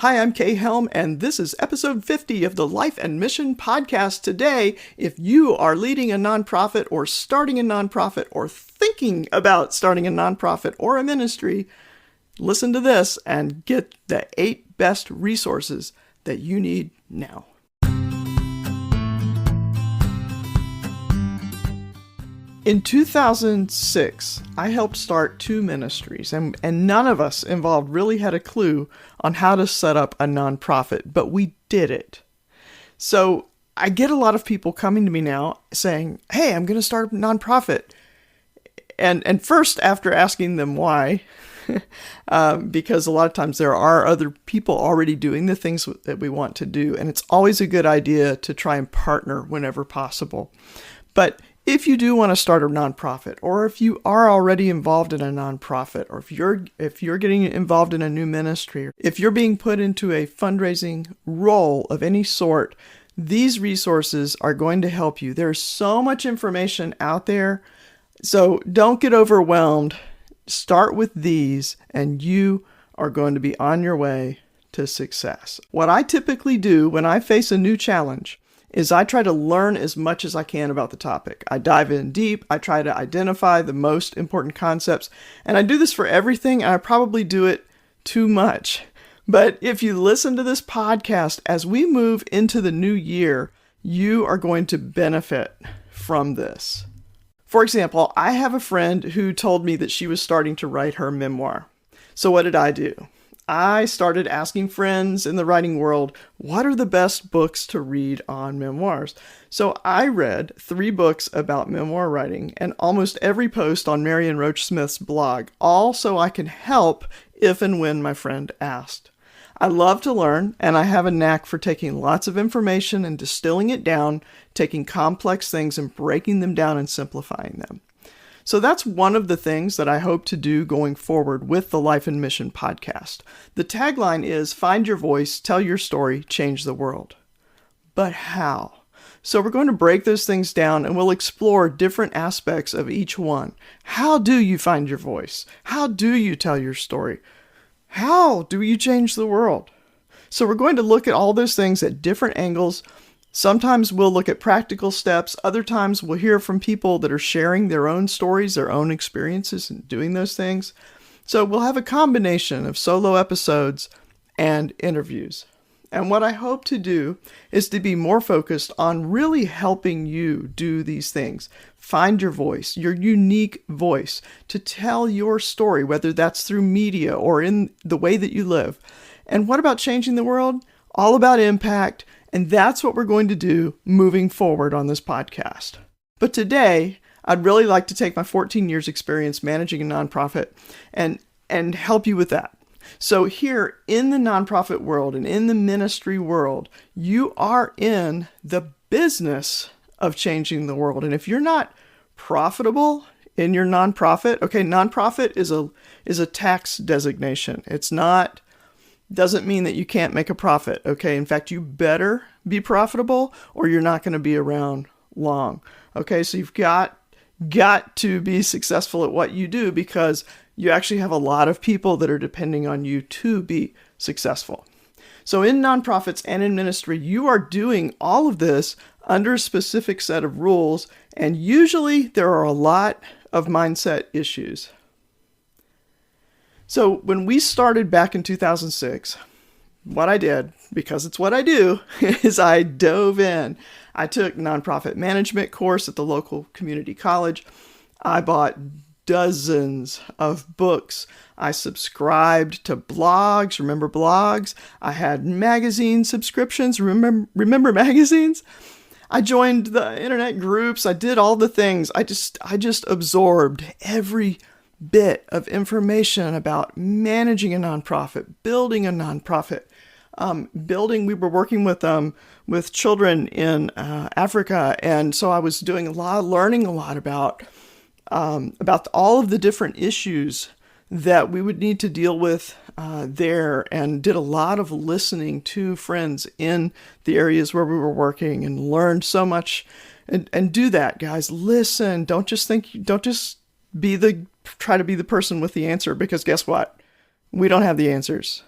Hi, I'm Kay Helm, and this is episode 50 of the Life and Mission podcast. Today, if you are leading a nonprofit or starting a nonprofit or thinking about starting a nonprofit or a ministry, listen to this and get the 8 best resources that you need now. In 2006, I helped start 2 ministries, and none of us involved really had a clue on how to set up a nonprofit, but we did it. So I get a lot of people coming to me now saying, hey, I'm going to start a nonprofit. And first, after asking them why, because a lot of times there are other people already doing the things that we want to do, and it's always a good idea to try and partner whenever possible. But if you do want to start a nonprofit, or if you are already involved in a nonprofit, or if you're getting involved in a new ministry, or if you're being put into a fundraising role of any sort, these resources are going to help you. There's so much information out there, so don't get overwhelmed. Start with these, and you are going to be on your way to success. What I typically do when I face a new challenge is I try to learn as much as I can about the topic. I dive in deep. I try to identify the most important concepts. And I do this for everything, and I probably do it too much. But if you listen to this podcast, as we move into the new year, you are going to benefit from this. For example, I have a friend who told me that she was starting to write her memoir. So what did I do? I started asking friends in the writing world, what are the best books to read on memoirs? So I read 3 books about memoir writing and almost every post on Marion Roach Smith's blog, all so I can help if and when my friend asked. I love to learn, and I have a knack for taking lots of information and distilling it down, taking complex things and breaking them down and simplifying them. So that's one of the things that I hope to do going forward with the Life and Mission podcast. The tagline is, find your voice, tell your story, change the world. But how? So we're going to break those things down and we'll explore different aspects of each one. How do you find your voice? How do you tell your story? How do you change the world? So we're going to look at all those things at different angles. Sometimes we'll look at practical steps. Other times we'll hear from people that are sharing their own stories, their own experiences in doing those things. So we'll have a combination of solo episodes and interviews. And what I hope to do is to be more focused on really helping you do these things. Find your voice, your unique voice, to tell your story, whether that's through media or in the way that you live. And what about changing the world? All about impact. And that's what we're going to do moving forward on this podcast. But today, I'd really like to take my 14 years experience managing a nonprofit and help you with that. So here in the nonprofit world and in the ministry world, you are in the business of changing the world. And if you're not profitable in your nonprofit, okay, nonprofit is a tax designation. Doesn't mean that you can't make a profit, okay? In fact, you better be profitable or you're not going to be around long, okay? So you've got to be successful at what you do because you actually have a lot of people that are depending on you to be successful. So in nonprofits and in ministry, you are doing all of this under a specific set of rules, and usually there are a lot of mindset issues. So when we started back in 2006, what I did, because it's what I do, is I dove in. I took a nonprofit management course at the local community college. I bought dozens of books. I subscribed to blogs. Remember blogs? I had magazine subscriptions. Remember magazines? I joined the internet groups. I did all the things. I just absorbed every bit of information about managing a nonprofit, building a nonprofit, we were working with children in Africa. And so I was learning a lot about all of the different issues that we would need to deal with there, and did a lot of listening to friends in the areas where we were working and learned so much. And do that, guys. Listen. Don't just try to be the person with the answer, because guess what? We don't have the answers.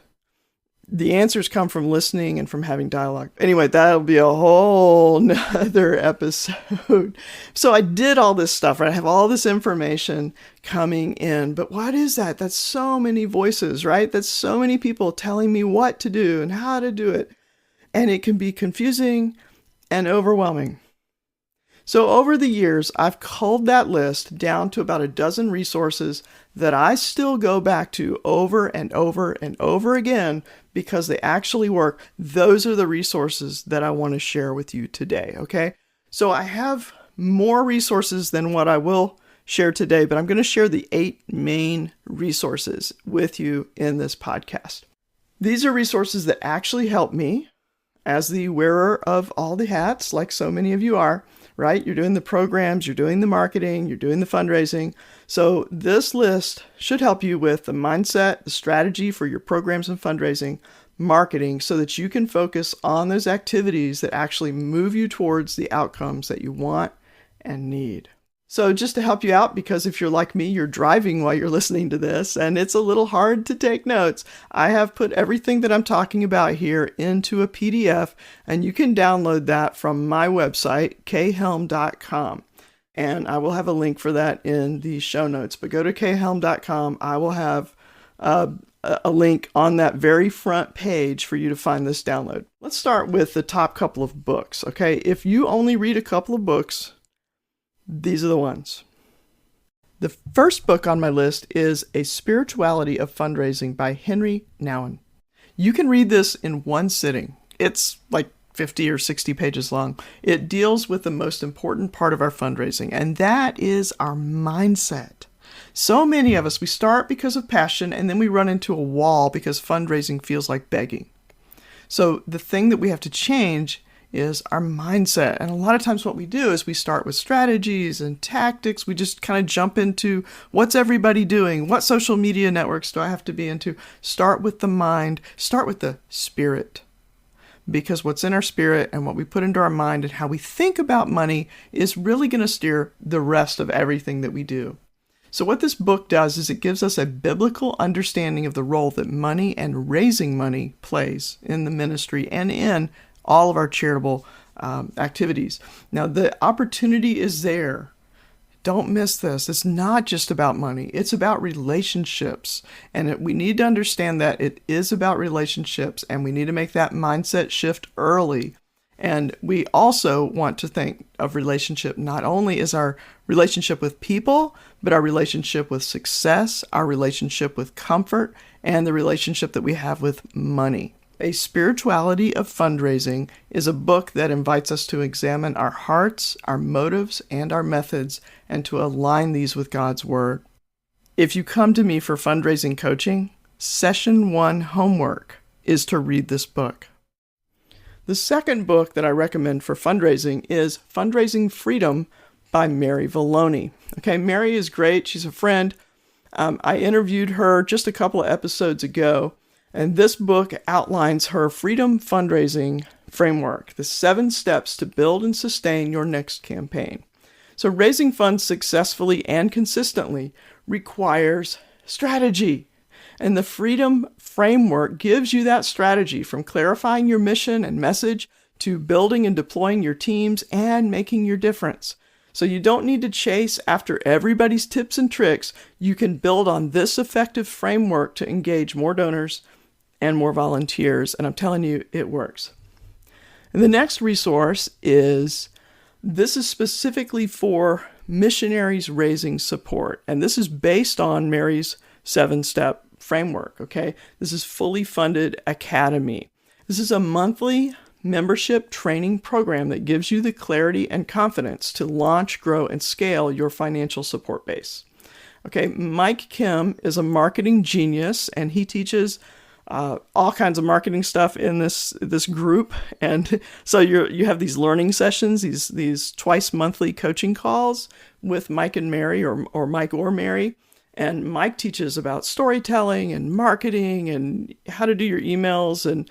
The answers come from listening and from having dialogue. Anyway, that'll be a whole nother episode. So I did all this stuff, right? I have all this information coming in, but what is that? That's so many voices, right? That's so many people telling me what to do and how to do it. And it can be confusing and overwhelming. So over the years, I've culled that list down to about a dozen resources that I still go back to over and over and over again because they actually work. Those are the resources that I want to share with you today, okay? So I have more resources than what I will share today, but I'm going to share the 8 main resources with you in this podcast. These are resources that actually help me as the wearer of all the hats, like so many of you are, right? You're doing the programs, you're doing the marketing, you're doing the fundraising. So this list should help you with the mindset, the strategy for your programs and fundraising, marketing, so that you can focus on those activities that actually move you towards the outcomes that you want and need. So just to help you out, because if you're like me, you're driving while you're listening to this, and it's a little hard to take notes, I have put everything that I'm talking about here into a PDF, and you can download that from my website, khelm.com. And I will have a link for that in the show notes. But go to khelm.com. I will have a link on that very front page for you to find this download. Let's start with the top couple of books, okay? If you only read a couple of books, these are the ones. The first book on my list is A Spirituality of Fundraising by Henry Nouwen. You can read this in one sitting. It's like 50 or 60 pages long. It deals with the most important part of our fundraising, and that is our mindset. So many of us, we start because of passion, and then we run into a wall because fundraising feels like begging. So the thing that we have to change is our mindset. And a lot of times what we do is we start with strategies and tactics. We just kind of jump into what's everybody doing? What social media networks do I have to be into? Start with the mind, start with the spirit. Because what's in our spirit and what we put into our mind and how we think about money is really going to steer the rest of everything that we do. So what this book does is it gives us a biblical understanding of the role that money and raising money plays in the ministry and in all of our charitable activities. Now, the opportunity is there. Don't miss this. It's not just about money. It's about relationships. And we need to understand that it is about relationships, and we need to make that mindset shift early. And we also want to think of relationship not only as our relationship with people, but our relationship with success, our relationship with comfort, and the relationship that we have with money. A Spirituality of Fundraising is a book that invites us to examine our hearts, our motives, and our methods, and to align these with God's Word. If you come to me for fundraising coaching, Session 1 homework is to read this book. The second book that I recommend for fundraising is Fundraising Freedom by Mary Vallone. Okay, Mary is great. She's a friend. I interviewed her just a couple of episodes ago. And this book outlines her freedom fundraising framework, the 7 steps to build and sustain your next campaign. So raising funds successfully and consistently requires strategy. And the freedom framework gives you that strategy, from clarifying your mission and message to building and deploying your teams and making your difference. So you don't need to chase after everybody's tips and tricks. You can build on this effective framework to engage more donors and more volunteers. And I'm telling you, it works. And the next resource is, this is specifically for missionaries raising support. And this is based on Mary's 7-step framework, okay? This is Fully Funded Academy. This is a monthly membership training program that gives you the clarity and confidence to launch, grow, and scale your financial support base. Okay, Mike Kim is a marketing genius, and he teaches all kinds of marketing stuff in this group. And so you have these learning sessions, these twice monthly coaching calls with Mike and Mary, or Mike or Mary. And Mike teaches about storytelling and marketing and how to do your emails and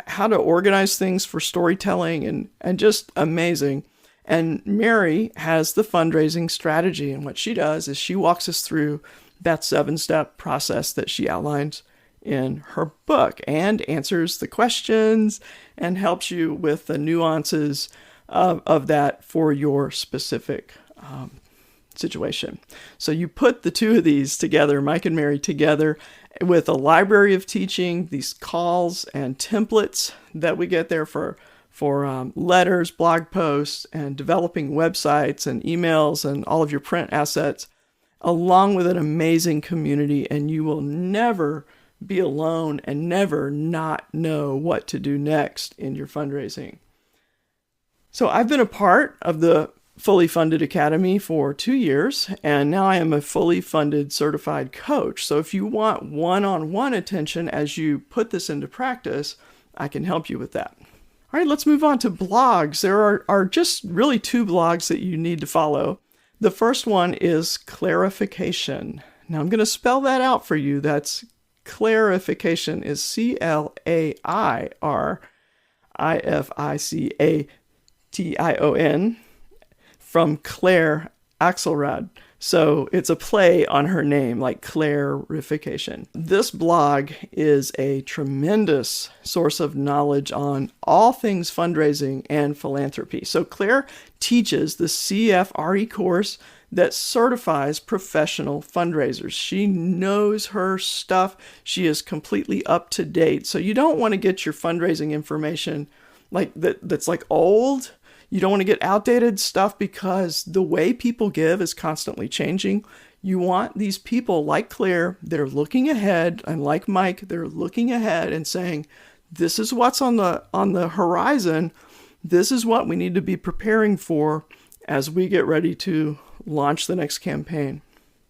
how to organize things for storytelling, and just amazing. And Mary has the fundraising strategy, and what she does is she walks us through that 7-step process that she outlines in her book and answers the questions and helps you with the nuances of that for your specific situation. So you put the two of these together, Mike and Mary together, with a library of teaching, these calls and templates that we get there for letters, blog posts, and developing websites and emails and all of your print assets, along with an amazing community, and you will never be alone and never not know what to do next in your fundraising. So I've been a part of the Fully Funded Academy for 2 years, and now I am a fully funded certified coach. So if you want one-on-one attention as you put this into practice, I can help you with that. All right, let's move on to blogs. There are just really 2 blogs that you need to follow. The first one is Clarification. Now I'm going to spell that out for you. That's Clarification is Clarification from Claire Axelrod. So it's a play on her name, like Clarification. This blog is a tremendous source of knowledge on all things fundraising and philanthropy. So Claire teaches the CFRE course that certifies professional fundraisers. She knows her stuff. She is completely up to date. So you don't want to get your fundraising information like that's like old. You don't want to get outdated stuff because the way people give is constantly changing. You want these people like Claire that are looking ahead, and like Mike, they're looking ahead and saying, this is what's on the horizon. This is what we need to be preparing for as we get ready to launch the next campaign.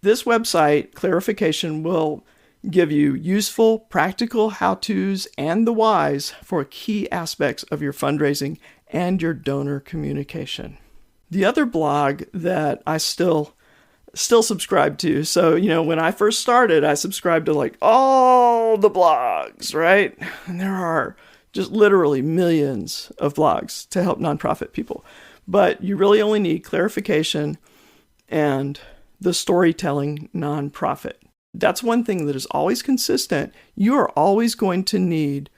This website, Clarification, will give you useful, practical how-tos and the whys for key aspects of your fundraising and your donor communication. The other blog that I still subscribe to, so, when I first started, I subscribed to like all the blogs, right? And there are just literally millions of blogs to help nonprofit people. But you really only need Clarification and the Storytelling Nonprofit. That's one thing that is always consistent. You are always going to need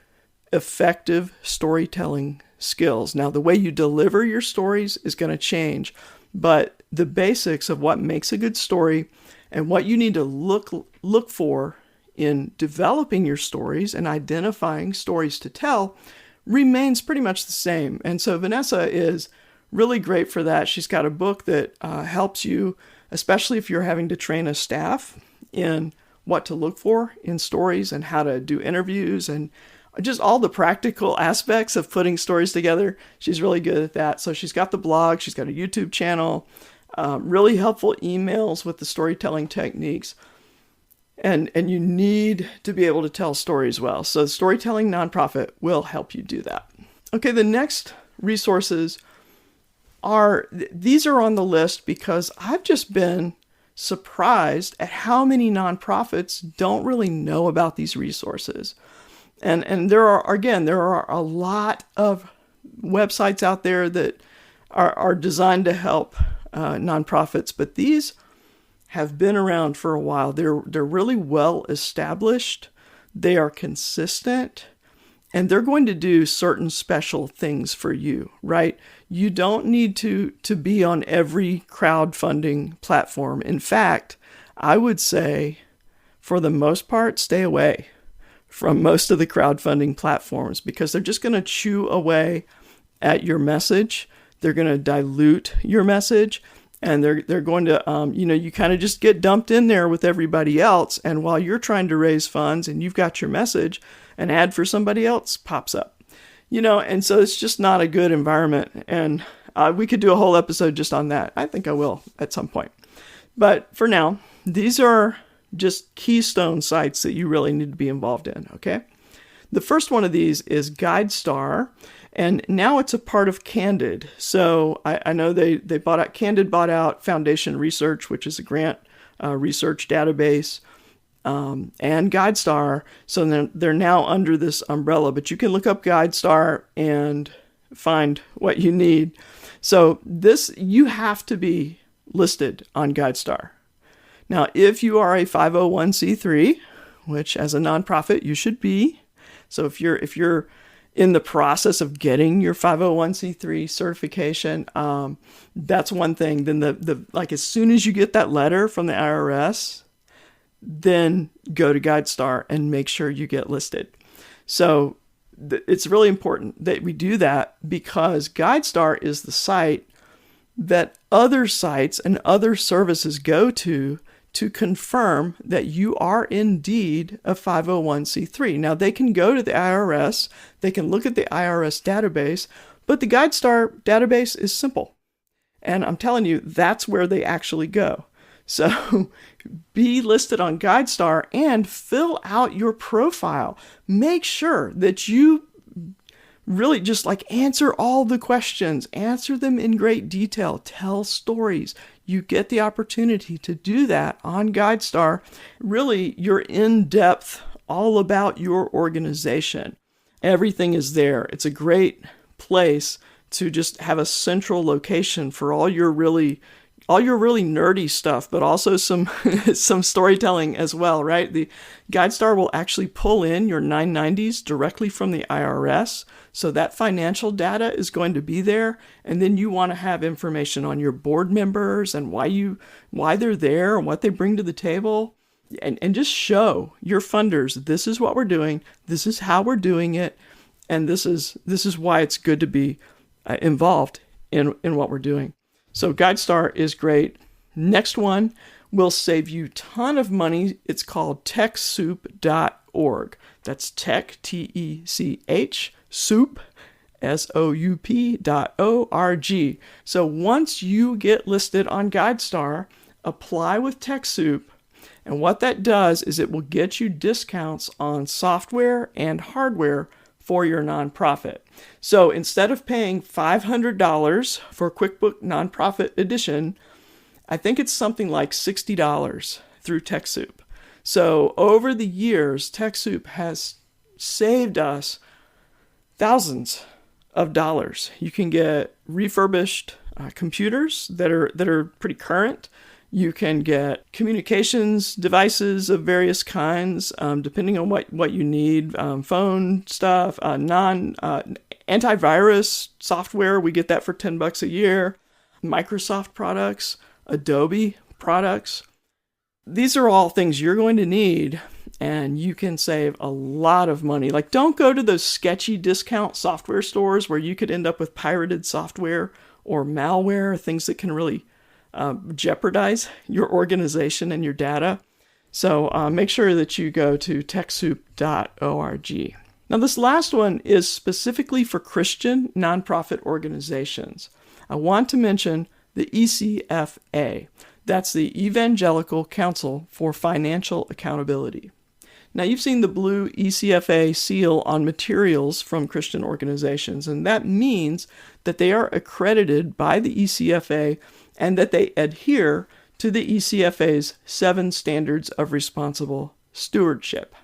effective storytelling skills. Now, the way you deliver your stories is going to change, but the basics of what makes a good story and what you need to look for in developing your stories and identifying stories to tell remains pretty much the same. And so Vanessa is really great for that. She's got a book that helps you, especially if you're having to train a staff in what to look for in stories and how to do interviews and just all the practical aspects of putting stories together. She's really good at that. So she's got the blog, she's got a YouTube channel, really helpful emails with the storytelling techniques. And you need to be able to tell stories well. So the Storytelling Nonprofit will help you do that. Okay, the next resources these are on the list because I've just been surprised at how many nonprofits don't really know about these resources. And there are a lot of websites out there that are designed to help nonprofits, but these have been around for a while. They're really well established. They are consistent, and they're going to do certain special things for you, right? You don't need to be on every crowdfunding platform. In fact, I would say, for the most part, stay away from most of the crowdfunding platforms because they're just going to chew away at your message. They're going to dilute your message, and they're going to, you kind of just get dumped in there with everybody else. And while you're trying to raise funds and you've got your message, an ad for somebody else pops up, and so it's just not a good environment. And we could do a whole episode just on that. I think I will at some point. But for now, these are just keystone sites that you really need to be involved in, okay? The first one of these is GuideStar, and now it's a part of Candid. So I know they bought out, Candid bought out Foundation Research, which is a grant research database, and GuideStar. So they're now under this umbrella, but you can look up GuideStar and find what you need. So you have to be listed on GuideStar. Now, if you are a 501c3, which as a nonprofit you should be. So if you're in the process of getting your 501c3 certification, that's one thing. Then the like as soon as you get that letter from the IRS, then go to GuideStar and make sure you get listed. So it's really important that we do that, because GuideStar is the site that other sites and other services go to confirm that you are indeed a 501c3. Now, they can go to the IRS, they can look at the IRS database, but the GuideStar database is simple. And I'm telling you, that's where they actually go. So be listed on GuideStar and fill out your profile. Make sure that you really just answer all the questions, answer them in great detail, tell stories. You get the opportunity to do that on GuideStar. Really, you're in depth all about your organization. Everything is there. It's a great place to just have a central location for all your really nerdy stuff, but also some storytelling as well, right? The GuideStar will actually pull in your 990s directly from the IRS. So that financial data is going to be there. And then you want to have information on your board members and why they're there and what they bring to the table. And just show your funders, this is what we're doing, this is how we're doing it, and this is why it's good to be involved in what we're doing. So GuideStar is great. Next one will save you a ton of money. It's called TechSoup.org. That's tech, T-E-C-H, soup, SOUP.org. So once you get listed on GuideStar, apply with TechSoup. And what that does is it will get you discounts on software and hardware for your nonprofit. So instead of paying $500 for QuickBooks Nonprofit Edition, I think it's something like $60 through TechSoup. So over the years, TechSoup has saved us thousands of dollars. You can get refurbished computers that are pretty current. You can get communications devices of various kinds, depending on what you need. Phone stuff, antivirus software. We get that for $10 a year. Microsoft products, Adobe products. These are all things you're going to need, and you can save a lot of money. Don't go to those sketchy discount software stores where you could end up with pirated software or malware, things that can really jeopardize your organization and your data. So make sure that you go to TechSoup.org. Now, this last one is specifically for Christian nonprofit organizations. I want to mention the ECFA. That's the Evangelical Council for Financial Accountability. Now, you've seen the blue ECFA seal on materials from Christian organizations, and that means that they are accredited by the ECFA and that they adhere to the ECFA's 7 standards of responsible stewardship.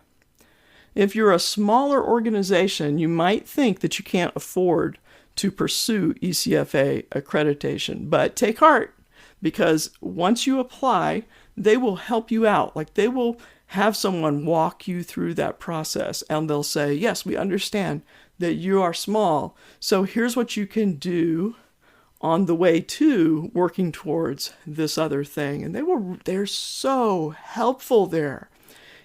If you're a smaller organization, you might think that you can't afford to pursue ECFA accreditation, but take heart, because once you apply, they will help you out. They will have someone walk you through that process, and they'll say, yes, we understand that you are small, so here's what you can do on the way to working towards this other thing. And they're so helpful there.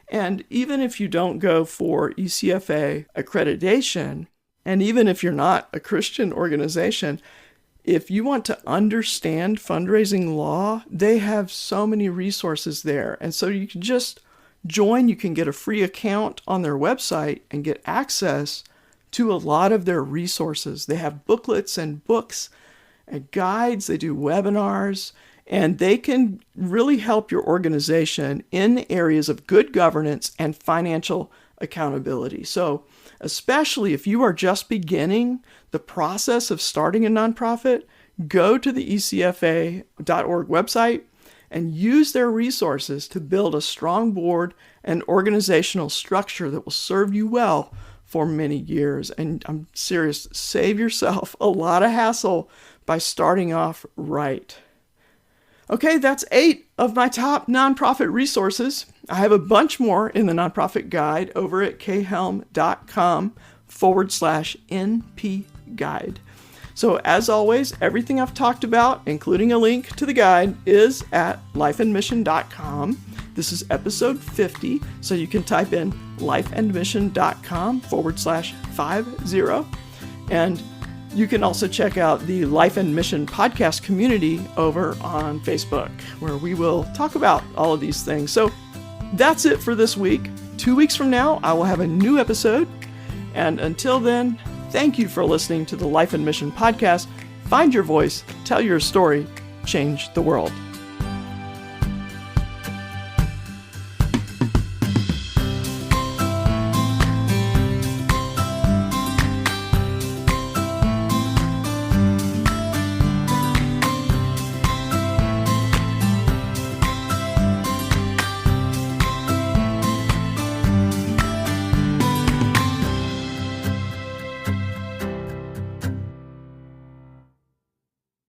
And even if you don't go for ECFA accreditation, and even if you're not a Christian organization, if you want to understand fundraising law, they have so many resources there. And so you can just join, you can get a free account on their website and get access to a lot of their resources. They have booklets and books and guides, they do webinars, and they can really help your organization in areas of good governance and financial accountability. So especially if you are just beginning the process of starting a nonprofit, go to the ECFA.org website and use their resources to build a strong board and organizational structure that will serve you well for many years. And I'm serious, save yourself a lot of hassle by starting off right. Okay, that's 8 of my top nonprofit resources. I have a bunch more in the nonprofit guide over at khelm.com/NP guide. So as always, everything I've talked about, including a link to the guide, is at lifeandmission.com. This is episode 50, so you can type in lifeandmission.com/50. And you can also check out the Life and Mission podcast community over on Facebook, where we will talk about all of these things. So that's it for this week. 2 weeks from now, I will have a new episode. And until then, thank you for listening to the Life and Mission podcast. Find your voice, tell your story, change the world.